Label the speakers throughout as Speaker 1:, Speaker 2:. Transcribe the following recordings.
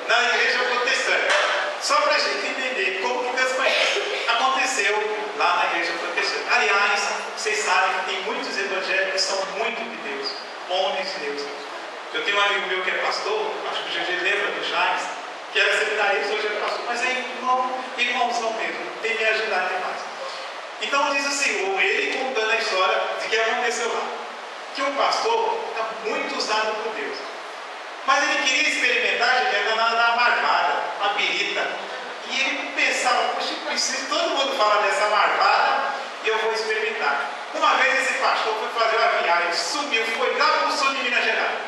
Speaker 1: na igreja protestante. Só para a gente entender como que Deus conhece. Aconteceu lá na igreja protestante. Aliás, vocês sabem que tem muitos evangélicos que são muito de Deus, homens de Deus. Eu tenho um amigo meu que é pastor, acho que o GG lembra do James, que era seminarista, hoje é pastor, mas é irmãozão mesmo, tem me ajudado demais. Então diz assim, ele contando a história de que aconteceu lá, que o pastor está muito usado por Deus, mas ele queria experimentar, gente, era na marvada, a birita, e ele pensava, poxa, se todo mundo fala dessa marvada, eu vou experimentar. Uma vez esse pastor foi fazer uma viagem, subiu, foi lá para o sul de Minas Gerais.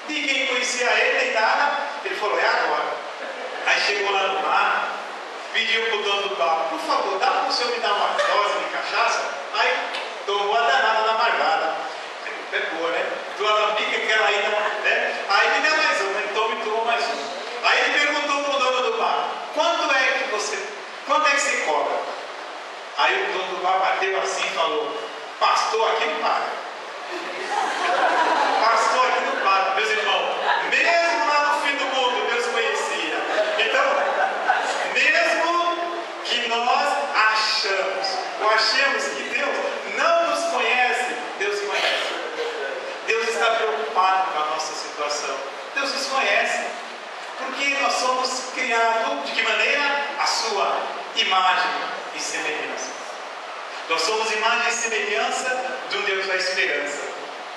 Speaker 1: Ninguém conhecia ele nem nada. Ele falou, é agora. Aí chegou lá no bar, pediu para o dono do bar, por favor, dá para o senhor me dar uma dose de cachaça? Aí tomou a danada da marvada. Pegou, né? Do alambique, aquela ainda, né? Aí ele deu mais uma, então me tomou mais uma. Aí ele perguntou para o dono do bar, quanto é que você cobra? Aí o dono do bar bateu assim e falou, pastor aqui não paga. Pastor aqui não paga, meus irmãos. Mesmo lá no fim do mundo, Deus conhecia. Então, mesmo que nós achemos que Deus não nos conhece, Deus conhece. Deus está preocupado com a nossa situação. Deus nos conhece. Porque nós somos criados, de que maneira? A sua imagem e semelhança. Nós somos imagem e semelhança de um Deus da esperança.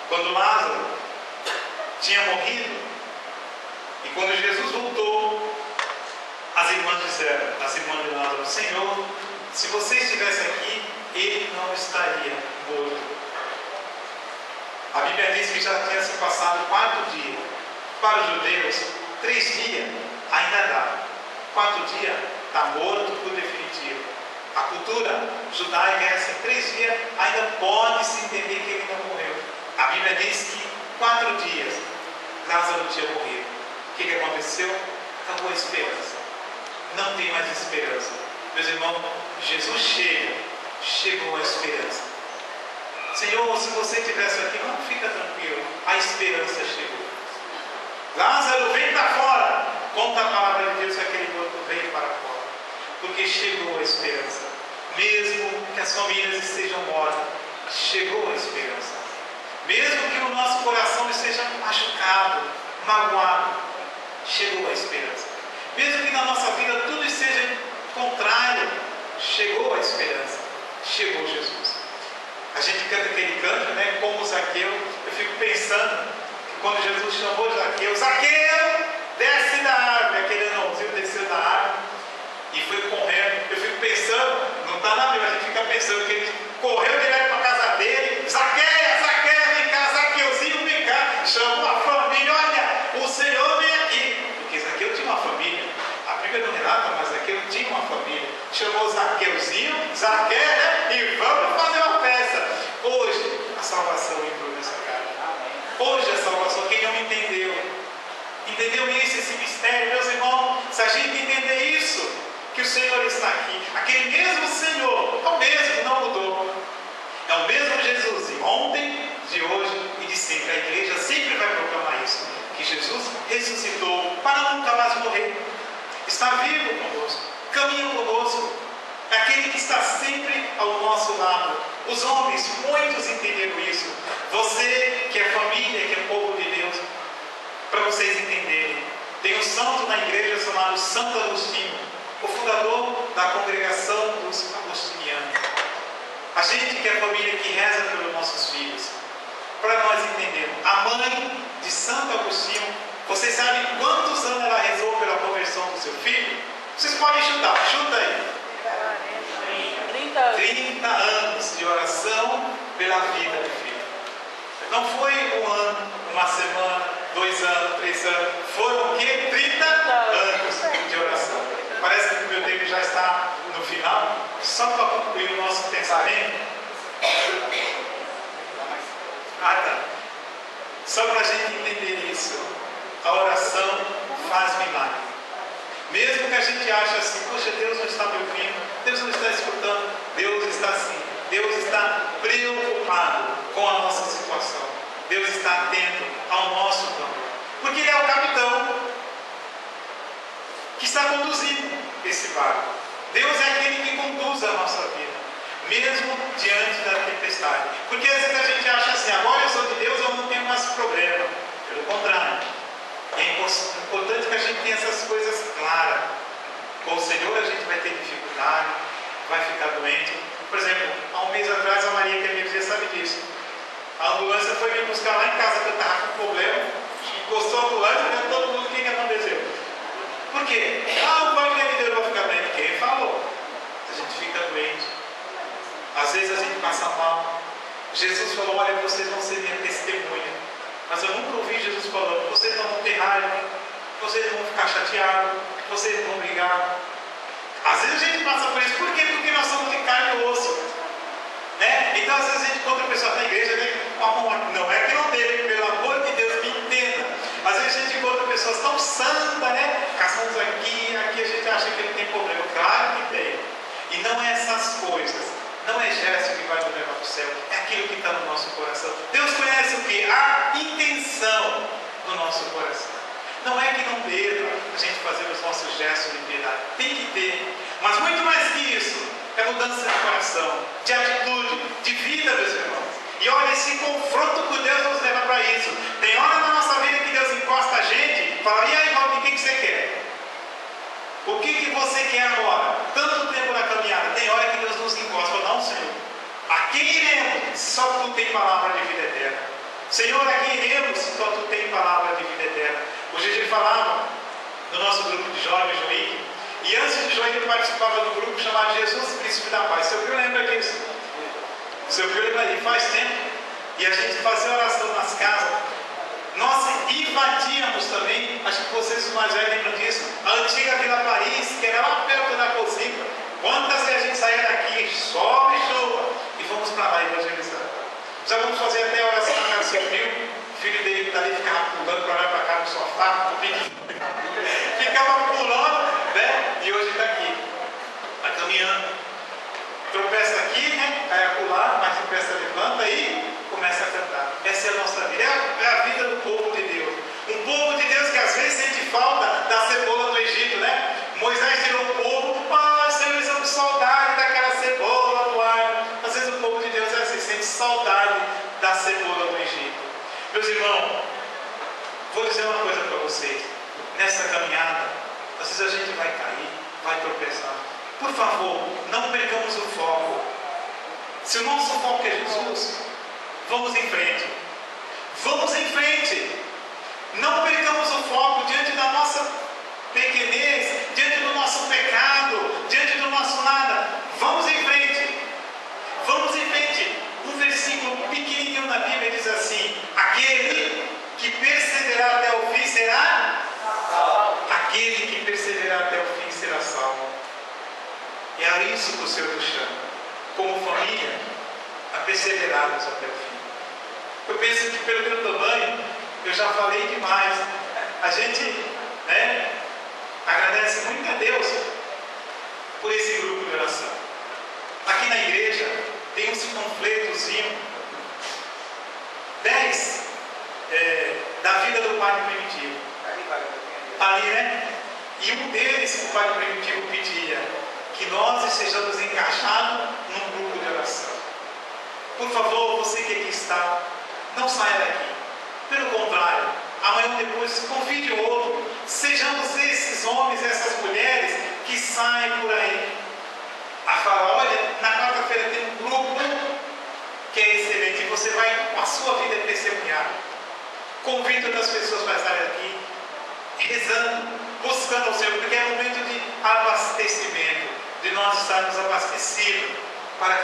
Speaker 1: Quando Lázaro tinha morrido, e quando Jesus voltou, as irmãs disseram, as irmãs de Lázaro, Senhor, se você estivesse aqui, ele não estaria morto. A Bíblia diz que já tinha se passado 4 dias. Para os judeus, 3 dias ainda dá. 4 dias está morto por definitivo. A cultura judaica é assim, 3 dias ainda pode-se entender que ele não morreu. A Bíblia diz que 4 dias Lázaro tinha morrido. O que aconteceu? Acabou a esperança. Não tem mais esperança. Meus irmãos, Jesus chegou a esperança. Senhor, se você estivesse aqui, não fica tranquilo. A esperança chegou. Lázaro, vem para fora. Conta a palavra de Deus que aquele morto veio para fora. Porque chegou a esperança. Mesmo que as famílias estejam mortas, chegou a esperança. Mesmo que o nosso coração esteja machucado, magoado, chegou a esperança. Mesmo que na nossa vida tudo esteja contrário, chegou a esperança. Chegou Jesus. A gente canta aquele canto, né? Como Zaqueu. Eu fico pensando que quando Jesus chamou Zaqueu, Zaqueu, desce da árvore. Aquele anãozinho desceu da árvore e foi correndo. Eu fico pensando, não está na Bíblia, a gente fica pensando que ele correu direto para a casa dele. Zaqueu, vem cá, Zaqueuzinho, vem cá. Chamou a família, olha, o Senhor vem aqui. Porque Zaqueu tinha uma família. A Bíblia não relata, mas Zaqueu tinha uma família. Chamou Zaqueuzinho, Zaqueu, né? E vamos fazer uma festa. Hoje a salvação entrou nessa casa. Hoje a salvação, quem não entendeu isso, esse mistério, meus irmãos, se a gente entender isso, que o Senhor está aqui, aquele mesmo Senhor, é o mesmo, não mudou, é o mesmo Jesus de ontem, de hoje e de sempre. A igreja sempre vai proclamar isso, que Jesus ressuscitou para nunca mais morrer, está vivo conosco, caminha conosco, é aquele que está sempre ao nosso lado. Os homens, muitos entenderam isso. Você que é família, que é povo de Deus, para vocês entenderem, tem um santo na igreja chamado Santo Agostinho, o fundador da congregação dos agostinianos. A gente que é família que reza pelos nossos filhos, para nós entendermos, a mãe de Santo Agostinho, vocês sabem quantos anos ela rezou pela conversão do seu filho? Vocês podem chutar, chuta aí. 30 anos de oração pela vida do filho. Não foi um ano, uma semana, 2 anos, 3 anos. Foram o quê? 30 anos de oração. Parece que o meu tempo já está no final. Só para concluir o nosso pensamento. Só para a gente entender isso. A oração faz milagre. Mesmo que a gente ache assim, poxa, Deus não está me ouvindo, Deus não está escutando, Deus está assim, Deus está preocupado com a nossa situação, Deus está atento ao nosso campo, porque Ele é o capitão. que está conduzindo esse barco. Deus é aquele que conduz a nossa vida, mesmo diante da tempestade. Porque às vezes a gente acha assim, agora eu sou de Deus, eu não tenho mais problema. Pelo contrário, é importante que a gente tenha essas coisas claras. Com o Senhor a gente vai ter dificuldade, vai ficar doente. Por exemplo, há um mês atrás, a Maria, que é minha vizinha, sabe disso. A ambulância foi me buscar lá em casa, que eu estava com problema, encostou a ambulância, e todo mundo, o que aconteceu? Por quê? O Wagner me deu para ficar bem. Quem falou? A gente fica doente. Às vezes a gente passa mal. Jesus falou, olha, vocês vão ser minha testemunha. Mas eu nunca ouvi Jesus falando, vocês não vão ter raiva, vocês não vão ficar chateados, vocês não vão brigar. Às vezes a gente passa por isso. Por quê? Porque nós somos de carne e osso. Né? Então às vezes a gente encontra pessoas na igreja, né? Não é que não teve, pelo amor de Deus, me entenda. Às vezes a gente encontra pessoas tão santas, né? Casamos aqui a gente acha que ele tem problema. Claro que tem. E não é essas coisas. Não é gesto que vai nos levar para o céu. É aquilo que está no nosso coração. Deus conhece o que? A intenção do nosso coração. Não é que não deva a gente fazer os nossos gestos de piedade. Tem que ter. Mas muito mais que isso, é mudança de coração, de atitude, de vida, meus irmãos. E olha, esse confronto com Deus nos leva para isso. Tem hora na nossa vida que Deus encosta a gente e fala, e aí, Valdir, o que você quer? O que você quer agora? Tanto tempo na caminhada. Tem hora que Deus nos encosta e fala, não, Senhor, a quem iremos? Só Tu tem palavra de vida eterna. Senhor, a quem iremos? Só Tu tem palavra de vida eterna. Hoje a gente falava no nosso grupo de jovens, Joinque, e antes de Joinque eu participava de um grupo chamado Jesus, Príncipe da Paz. Seu filho lembra disso? Seu filho lembra disso? Faz tempo. E a gente fazia oração nas casas. Nós invadíamos também, acho que vocês os mais velhos lembram disso, a antiga Vila Paris, que era lá perto da Cozipa. Quantas vezes a gente saía daqui, sol e chuva, e fomos para lá evangelizar. Já vamos fazer até a oração na casa do seu filho. O filho dele dali ficava pulando para lá para cá no sofá, ficava pulando, né? E hoje está aqui, está caminhando. Tropeça aqui, né? Cai a pular, mas tropeça, levanta e começa a cantar. Essa é a nossa vida, é a vida do povo de Deus. Um povo de Deus que às vezes sente falta da cebola do Egito, né? Moisés tirou o povo, Senhor, eles são saudade daquela cebola do ar. Às vezes o povo de Deus é assim, sente saudade da cebola do Egito. Meus irmãos, vou dizer uma coisa para vocês. Nessa caminhada, às vezes a gente vai cair, vai tropeçar. Por favor, não percamos o foco. Se o nosso foco é Jesus, vamos em frente. Vamos em frente. Não percamos o foco diante da nossa pequenez, diante do nosso pecado, diante do nosso nada. Vamos em frente. Vamos em frente. Um versículo pequenininho na Bíblia diz assim: aquele que perseverar até o fim será salvo. Aquele que perseverar até o fim será salvo. É isso que o Senhor nos chama, como família, a perseverarmos até o fim. Eu penso que pelo meu tamanho, eu já falei demais. A gente, né, agradece muito a Deus por esse grupo de oração. Aqui na igreja tem uns panfletozinhos, 10 da vida do Padre Primitivo. Ali, né? E um deles, o Padre Primitivo pedia que nós estejamos encaixados num grupo de oração. Por favor, você que aqui está, não saia daqui. Pelo contrário, amanhã ou depois convide o outro. Sejamos esses homens, essas mulheres que saem por aí a falar, olha, na quarta-feira tem um grupo que é excelente e você vai, a sua vida é testemunhar. Convide outras pessoas para estarem aqui, rezando, buscando o Senhor, porque é momento de abastecimento, de nós estarmos abastecidos para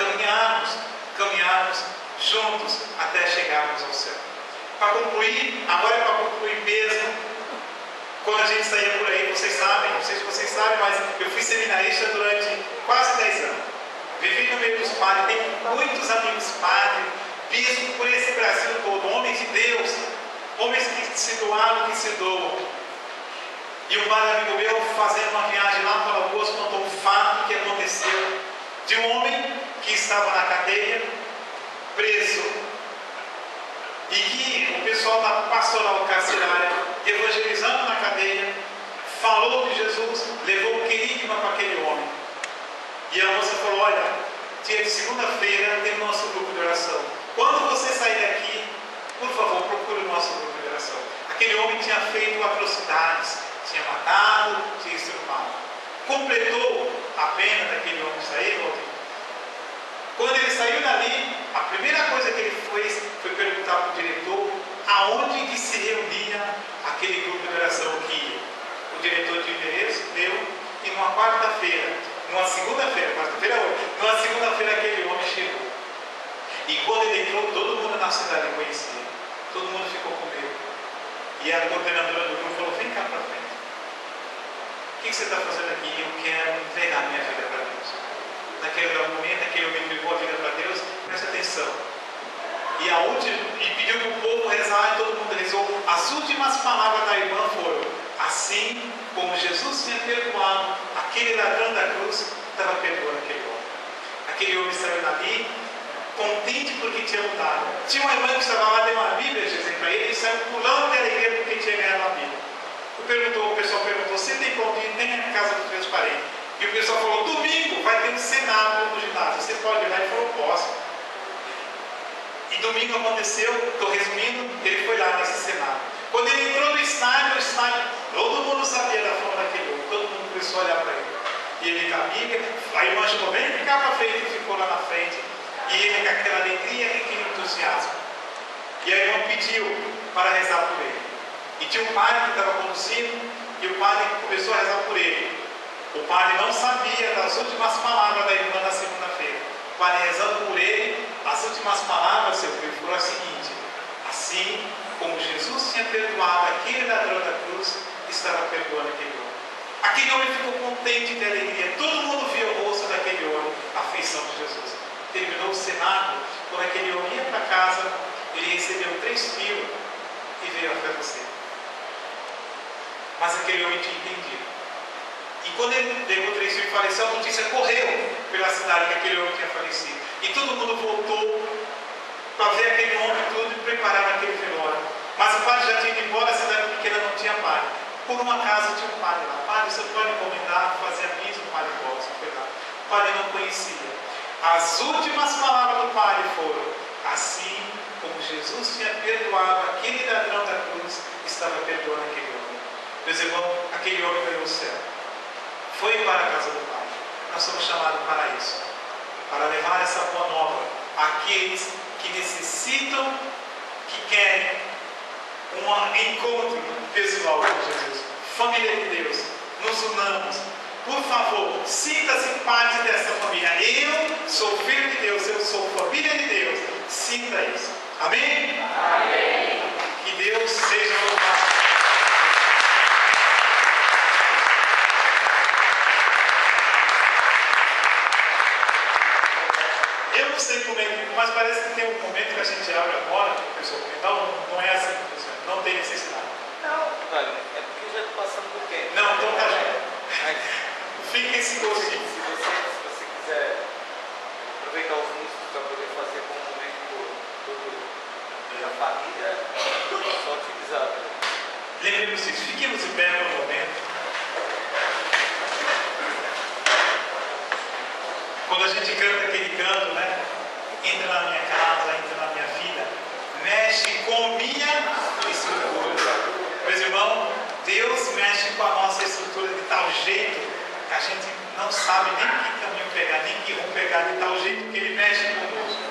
Speaker 1: caminharmos juntos até chegarmos ao céu. Para concluir, agora é para concluir mesmo, quando a gente saía por aí, vocês sabem, não sei se vocês sabem, mas eu fui seminarista durante quase 10 anos. Vivi no meio dos padres, tenho muitos amigos padres, bispos por esse Brasil todo, homens de Deus, homens que se doaram, que se doam. E um padre amigo meu, fazendo uma viagem lá para Alagoas, contou um fato que aconteceu de um homem que estava na cadeia, preso, e que o pessoal da pastoral carcerária, evangelizando na cadeia, falou de Jesus, levou um querigma para aquele homem. E a moça falou: olha, dia de segunda-feira tem o nosso grupo de oração. Quando você sair daqui, por favor, procure o nosso grupo de oração. Aquele homem tinha feito atrocidades, tinha matado, tinha estrupado. Completou a pena daquele homem sair, Rodrigo. Quando ele saiu dali, a primeira coisa que ele fez foi perguntar para o diretor aonde que se reunia aquele grupo de oração que ia. O diretor de endereço deu, e numa quarta-feira, numa segunda-feira, quarta-feira hoje, numa segunda-feira aquele homem chegou. E quando ele entrou, todo mundo na cidade conhecia. Todo mundo ficou com medo. E a coordenadora do grupo falou: vem cá para frente. O que você está fazendo aqui? Eu quero entregar minha vida para Deus. Naquele momento, aquele homem entregou a vida para Deus, presta atenção. E pediu para o povo rezar, e todo mundo rezou. As últimas palavras da irmã foram: assim como Jesus tinha perdoado aquele ladrão da cruz, estava perdoando aquele homem. Aquele homem saiu dali contente porque tinha mudado. Tinha uma irmã que estava lá, deu uma Bíblia, Jesus, para ele, e saiu pulando de alegria porque tinha ganhado a Bíblia. O pessoal perguntou: você tem convite? Tem na casa dos meus parentes. E o pessoal falou: domingo vai ter um cenário no ginásio, você pode ir lá? Ele falou: posso. E domingo aconteceu, estou resumindo, ele foi lá nesse cenário. Quando ele entrou no estádio, todo mundo sabia da fama daquele homem, todo mundo começou a olhar para ele. E ele com a Bíblia, a irmã chamou: vem cá para frente, e ficou lá na frente. E ele com aquela alegria e aquele entusiasmo. E a irmã pediu para rezar por ele. E tinha um padre que estava conduzindo, e o padre começou a rezar por ele. O padre não sabia das últimas palavras da irmã na segunda-feira. O padre rezando por ele, as últimas palavras, seu filho, foram as seguintes: assim como Jesus tinha perdoado aquele ladrão da cruz, estava perdoando aquele homem. Aquele homem ficou contente de alegria. Todo mundo via o rosto daquele homem, a afeição de Jesus. Terminou o cenáculo, quando aquele homem ia para casa, ele recebeu 3 filhos e veio a falecer. Mas aquele homem tinha entendido. E quando ele levou 3 filhos e faleceu, a notícia correu pela cidade que aquele homem tinha falecido. E todo mundo voltou para ver aquele homem tudo e preparar aquele velório. Mas o padre já tinha ido embora, a cidade pequena não tinha padre. Por uma casa tinha um padre lá. Padre, você pode encomendar, fazer a missa? O padre pode, foi lá. O padre não conhecia. As últimas palavras do padre foram: assim como Jesus tinha perdoado aquele ladrão da cruz, estava perdoando aquele homem. Meus irmãos, aquele homem ganhou o céu. Foi para a casa do Pai. Nós somos chamados para isso, para levar essa boa nova àqueles que necessitam, que querem um encontro pessoal com Jesus. Família de Deus, nos unamos. Por favor, sinta-se parte dessa família. Eu sou filho de Deus, eu sou família de Deus. Sinta isso. Amém? Amém. Que Deus seja louvado. Eu não sei como é que, mas parece que tem um momento que a gente abre agora, para o pessoal comentar. Não é assim, não tem necessidade.
Speaker 2: Não, velho, é porque eu já estou passando do tempo.
Speaker 1: Não, então tá já. Fica esse gostinho.
Speaker 2: Se você quiser aproveitar os músicos para poder fazer com o momento da família, só utilizar.
Speaker 1: Lembremos disso, fiquemos de pé por um momento. Quando a gente canta aquele canto, né? Entra na minha casa, entra na minha vida, mexe com minha estrutura. Meus irmãos, Deus mexe com a nossa estrutura de tal jeito que a gente não sabe nem que caminho pegar, nem que rumo pegar, de tal jeito que Ele mexe conosco.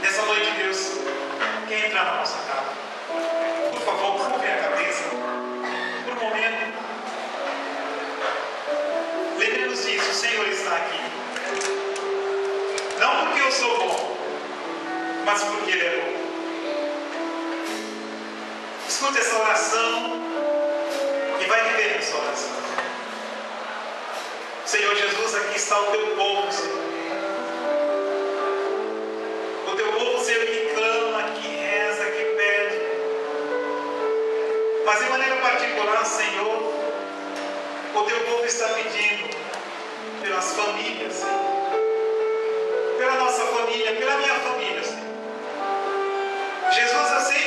Speaker 1: Nessa noite, Deus quer entrar na nossa casa. Por favor, curve a cabeça por um momento. Lembremos disso, o Senhor está aqui. Não porque eu sou bom, mas porque Ele é bom. Escute essa oração e vai viver essa oração. Senhor Jesus, aqui está o teu povo, Senhor. O teu povo, Senhor, que clama, que reza, que pede. Mas de maneira particular, Senhor, o teu povo está pedindo pelas famílias, Senhor. Pela nossa família, pela minha família, Senhor. Jesus, eu sei